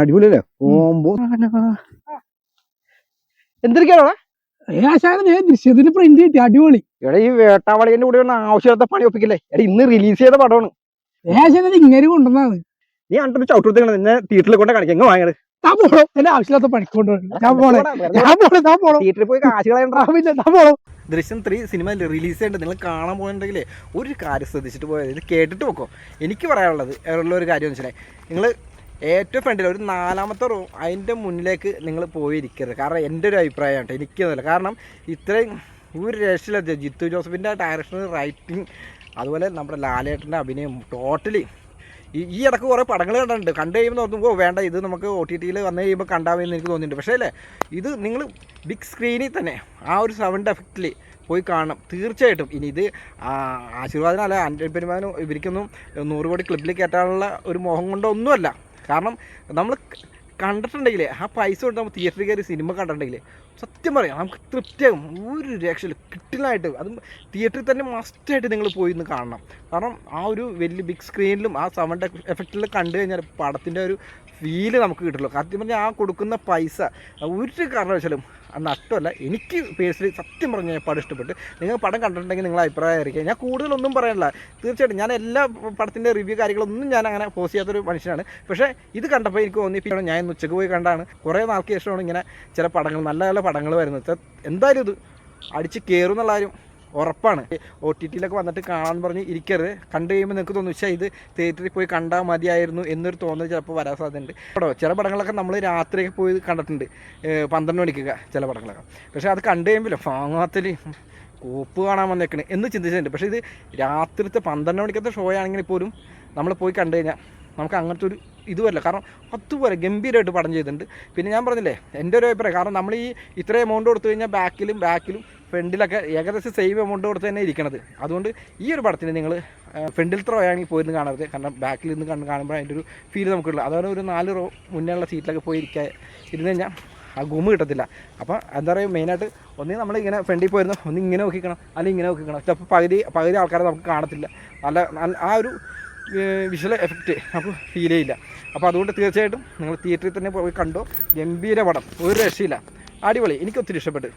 അടിപൊളിയല്ലേ കോമ്പോ എന്തൊക്കെയാണോ ദൃശ്യത്തിന് പ്രിന്റ് കിട്ടി അടിപൊളി. എടാ ഈ വേട്ടാവളിന്റെ കൂടെ ഒന്ന് ആവശ്യമില്ലാത്ത പണി ഒപ്പിക്കില്ലേ? എടാ ഇന്ന് റിലീസ് ചെയ്ത പടമാണ്. ഇങ്ങനെ കൊണ്ടുവന്നാണ് നീ കണ്ടിട്ട് ചവിട്ടുത്തിക്കണം നിന്നെ തിയേറ്ററിൽ കൊണ്ട് കാണിക്കാം. എങ്ങനെ വാങ്ങണത്? ഞാൻ പോണോ? എന്റെ ആവശ്യമില്ലാത്ത പണിക്ക് തിയേറ്ററിൽ പോയി കാശ് കൊണ്ടുപോകണം. ദൃശ്യം 3 സിനിമ റിലീസ് ചെയ്യേണ്ടത് നിങ്ങൾ കാണാൻ പോകുന്നുണ്ടെങ്കിൽ ഒരു കാര്യം ശ്രദ്ധിച്ചിട്ട് പോയത്, ഇത് കേട്ടിട്ട് പോക്കോ. എനിക്ക് പറയാനുള്ളത് ഉള്ള ഒരു കാര്യം എന്ന് വെച്ചാൽ നിങ്ങൾ ഏറ്റവും ഫ്രണ്ടിൽ ഒരു 4ാമത്തെ റോ അതിൻ്റെ മുന്നിലേക്ക് നിങ്ങൾ പോയിരിക്കരുത്. കാരണം എൻ്റെ ഒരു അഭിപ്രായമാണ്, എനിക്കൊന്നുമില്ല. കാരണം ഇത്രയും ഒരു രക്ഷയില്ല. ജിത്തു ജോസഫിൻ്റെ ഡയറക്ഷൻ, റൈറ്റിംഗ്, അതുപോലെ നമ്മുടെ ലാലേട്ടൻ്റെ അഭിനയം ടോട്ടലി. ഈ ഇടയ്ക്ക് കുറേ പടങ്ങൾ കണ്ടിട്ടുണ്ട്. കണ്ടു കഴിയുമ്പോൾ നോക്കുമ്പോൾ വേണ്ട ഇത് നമുക്ക് OTT-യിൽ വന്നു കഴിയുമ്പോൾ കണ്ടാവുമെന്ന് എനിക്ക് തോന്നിയിട്ടുണ്ട്. പക്ഷേ അല്ലേ ഇത് നിങ്ങൾ ബിഗ് സ്ക്രീനിൽ തന്നെ ആ ഒരു സൗണ്ട് എഫക്റ്റിൽ പോയി കാണണം തീർച്ചയായിട്ടും. ഇനി ഇത് ആശീർവാദനല്ല, ആൻ്റണി പെരുമാനും ഇവർക്കൊന്നും 100 കോടി ക്ലിപ്പിൽ കയറ്റാനുള്ള ഒരു മോഹം കൊണ്ടോ ഒന്നുമല്ല. കാരണം നമ്മൾ കണ്ടിട്ടുണ്ടെങ്കിൽ ആ പൈസ കൊണ്ട് നമ്മൾ തിയേറ്ററിൽ കയറി സിനിമ കണ്ടിട്ടുണ്ടെങ്കിൽ സത്യം പറയാം നമുക്ക് തൃപ്തിയാകും. ഒരു രക്ഷയില്ല, കിട്ടില്ലായിട്ട്. അതും തിയേറ്ററിൽ തന്നെ മസ്റ്റായിട്ട് നിങ്ങൾ പോയി ഇന്ന് കാണണം. കാരണം ആ ഒരു വലിയ ബിഗ് സ്ക്രീനിലും ആ സൗണ്ട് എഫക്റ്റിലും കണ്ടു കഴിഞ്ഞാൽ പടത്തിൻ്റെ ഒരു ഫീല് നമുക്ക് കിട്ടുള്ളൂ. സത്യം പറഞ്ഞാൽ ആ കൊടുക്കുന്ന പൈസ ഒരു കാരണവശാലും നഷ്ടമല്ല. എനിക്ക് പേഴ്സണലി സത്യം പറഞ്ഞാൽ പടം ഇഷ്ടപ്പെട്ട്. നിങ്ങൾ പടം കണ്ടിട്ടുണ്ടെങ്കിൽ നിങ്ങൾ അഭിപ്രായം അറിയിക്കുക. ഞാൻ കൂടുതലൊന്നും പറയാനില്ല. തീർച്ചയായിട്ടും ഞാൻ എല്ലാ പടത്തിൻ്റെ റിവ്യൂ കാര്യങ്ങളൊന്നും ഞാൻ അങ്ങനെ പോസ്റ്റ് ചെയ്യാത്തൊരു മനുഷ്യനാണ്. പക്ഷേ ഇത് കണ്ടപ്പോൾ എനിക്ക് തോന്നിയപ്പോൾ ഞാൻ ഇന്ന് ഉച്ചയ്ക്ക് പോയി കണ്ടാണ്. കുറേ നാൾക്ക് ശേഷമാണ് ഇങ്ങനെ ചില പടങ്ങൾ, നല്ല നല്ല പടങ്ങൾ വരുന്നത്. എന്തായാലും ഇത് അടിച്ച് കയറും എന്നുള്ള കാര്യം ഉറപ്പാണ്. OTT-യിലൊക്കെ വന്നിട്ട് കാണാൻ പറഞ്ഞ് ഇരിക്കരുത്. കണ്ടു കഴിയുമ്പോൾ നിങ്ങൾക്ക് തോന്നും പക്ഷേ ഇത് തിയേറ്ററിൽ പോയി കണ്ടാൽ മതിയായിരുന്നു എന്നൊരു തോന്നൽ ചിലപ്പോൾ വരാൻ സാധ്യതയുണ്ട്. ചില പടങ്ങളൊക്കെ നമ്മൾ രാത്രിയൊക്കെ പോയി കണ്ടിട്ടുണ്ട്, 12 മണിക്കൊക്കെ ചില പടങ്ങളൊക്കെ. പക്ഷേ അത് കണ്ടു കഴിയുമ്പോൾ ഫാങ്ങാത്തിൽ കോപ്പ് കാണാൻ വന്നേക്കണേ എന്ന് ചിന്തിച്ചിട്ടുണ്ട്. പക്ഷേ ഇത് രാത്രിത്തെ 12 മണിക്കത്തെ ഷോ ആണെങ്കിൽ പോലും നമ്മൾ പോയി കണ്ടു കഴിഞ്ഞാൽ നമുക്ക് അങ്ങനത്തെ ഒരു ഇതുമല്ല. കാരണം അതുപോലെ ഗംഭീരമായിട്ട് പടം ചെയ്തിട്ടുണ്ട്. പിന്നെ ഞാൻ പറഞ്ഞില്ലേ എൻ്റെ ഒരു അഭിപ്രായം, കാരണം നമ്മൾ ഈ ഇത്രയും എമൗണ്ട് കൊടുത്തു കഴിഞ്ഞാൽ ബാക്കിലും ഫ്രണ്ടിലൊക്കെ ഏകദേശം സെയിം എമൗണ്ട് കൊടുത്ത് തന്നെ ഇരിക്കണത്. അതുകൊണ്ട് ഈ ഒരു പടത്തിന് നിങ്ങൾ ഫ്രണ്ടിൽ ത്രോ ആണെങ്കിൽ പോയിരുന്നു കാണരുത്. കാരണം ബാക്കിൽ നിന്ന് കാണുമ്പോൾ അതിൻ്റെ ഒരു ഫീൽ നമുക്കുള്ളൂ. അതുപോലെ ഒരു 4 റോ മുന്നേയുള്ള സീറ്റിലൊക്കെ പോയി ഇരുന്ന് കഴിഞ്ഞാൽ ആ ഗുമ കിട്ടത്തില്ല. അപ്പോൾ എന്താ പറയുക, മെയിനായിട്ട് ഒന്നേ നമ്മളിങ്ങനെ ഫ്രണ്ടിൽ പോയിരുന്നു, ഒന്ന് ഇങ്ങനെ നോക്കിക്കണം അല്ലെങ്കിൽ ഇങ്ങനെ നോക്കിക്കണം. ചിലപ്പോൾ പകുതി ആൾക്കാരെ നമുക്ക് കാണത്തില്ല. നല്ല ആ ഒരു വിഷ്വൽ എഫക്റ്റ് നമുക്ക് ഫീൽ ചെയ്യില്ല. അപ്പോൾ അതുകൊണ്ട് തീർച്ചയായിട്ടും നിങ്ങൾ തിയേറ്ററിൽ തന്നെ പോയി കണ്ടോ. ഗംഭീര പടം, ഒരു രക്ഷയില്ല, അടിപൊളി. എനിക്ക് ഒത്തിരി ഇഷ്ടപ്പെട്ടു.